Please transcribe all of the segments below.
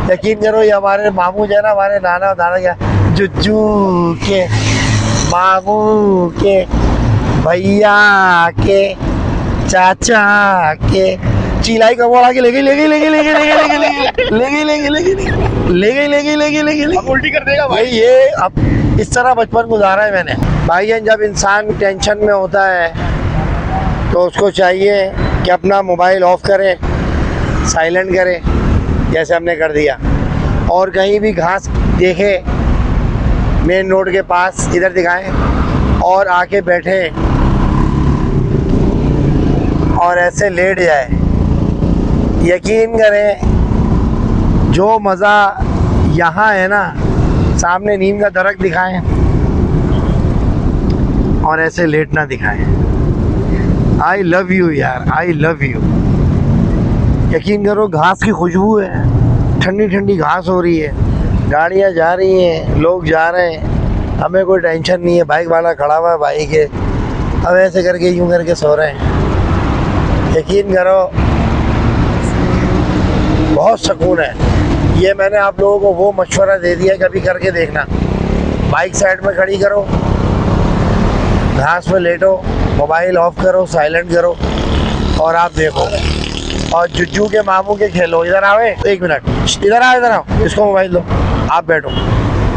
यकीन करो ये हमारे मामू जो है ना, हमारे नाना दादा क्या जुज्जू के मामू के भैया के चाचा के चिलाई कमोड़ा के ले गई उल्टी कर देगा भाई। ये अब इस तरह बचपन गुजारा है मैंने भाई। जब इंसान टेंशन में होता है तो उसको चाहिए कि अपना मोबाइल ऑफ करे, साइलेंट करे, जैसे हमने कर दिया, और कहीं भी घास देखे मेन रोड के पास इधर दिखाएं और आके बैठे और ऐसे लेट जाए। यकीन करें जो मज़ा यहाँ है ना, सामने नीम का दरख्त दिखाएं और ऐसे लेटना दिखाएं। आई लव यू यार, आई लव यू। यकीन करो घास की खुशबू है, ठंडी ठंडी घास हो रही है, गाड़ियाँ जा रही हैं, लोग जा रहे हैं, हमें कोई टेंशन नहीं है। बाइक वाला खड़ा हुआ है बाइक है, अब ऐसे करके यूं करके सो रहे हैं। यकीन करो बहुत सुकून है। ये मैंने आप लोगों को वो मशवरा दे दिया, कभी करके देखना। बाइक साइड में खड़ी करो, घास में लेटो, मोबाइल ऑफ करो, साइलेंट करो और आप देखो। और जुज्जू के मामू के खेलो। इधर आओ, एक मिनट, इधर आओ, इधर आओ, इसको मोबाइल दो, आप बैठो,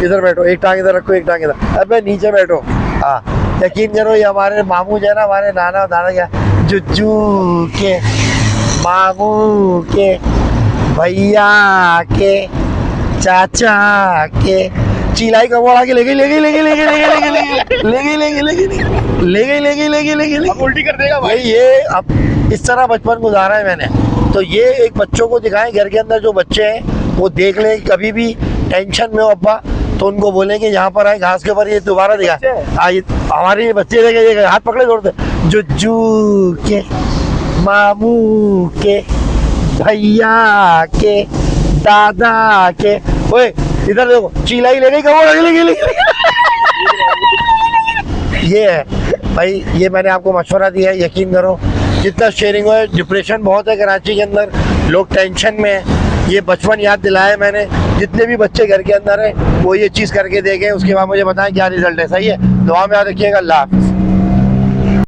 इधर बैठो, एक टांग इधर रखो, एक टांग इधर, अबे नीचे बैठो। हाँ, यकीन करो ये हमारे मामू जो है ना, हमारे नाना दादा क्या जुज्जू के मामू के भैया के चाचा के चिलाई कमोड़ा के ले गई उल्टी कर देगा भाई। ये अब इस तरह बचपन गुजारा है मैंने। तो ये एक बच्चों को दिखाएं, घर के अंदर जो बच्चे हैं वो देख लें, कभी भी टेंशन में हो अब्बा तो उनको बोलें कि यहाँ पर आए घास के ऊपर, ये दोबारा दिखा। हमारे ये बच्चे देखे, हाथ पकड़े दौड़ते, जुज्जू के मामू के भैया के दादा के। ओए इधर देखो, चिलाई ले गई कमोड़ ये है भाई। ये मैंने आपको मशवरा दिया है। यकीन करो जितना शेयरिंग हो, डिप्रेशन बहुत है कराची के अंदर, लोग टेंशन में है। ये बचपन याद दिलाया मैंने। जितने भी बच्चे घर के अंदर हैं वो ये चीज़ करके देखें, उसके बाद मुझे बताएं क्या रिजल्ट है। सही है, दुआ में याद रखिएगा। अल्लाह हाफ़िज़।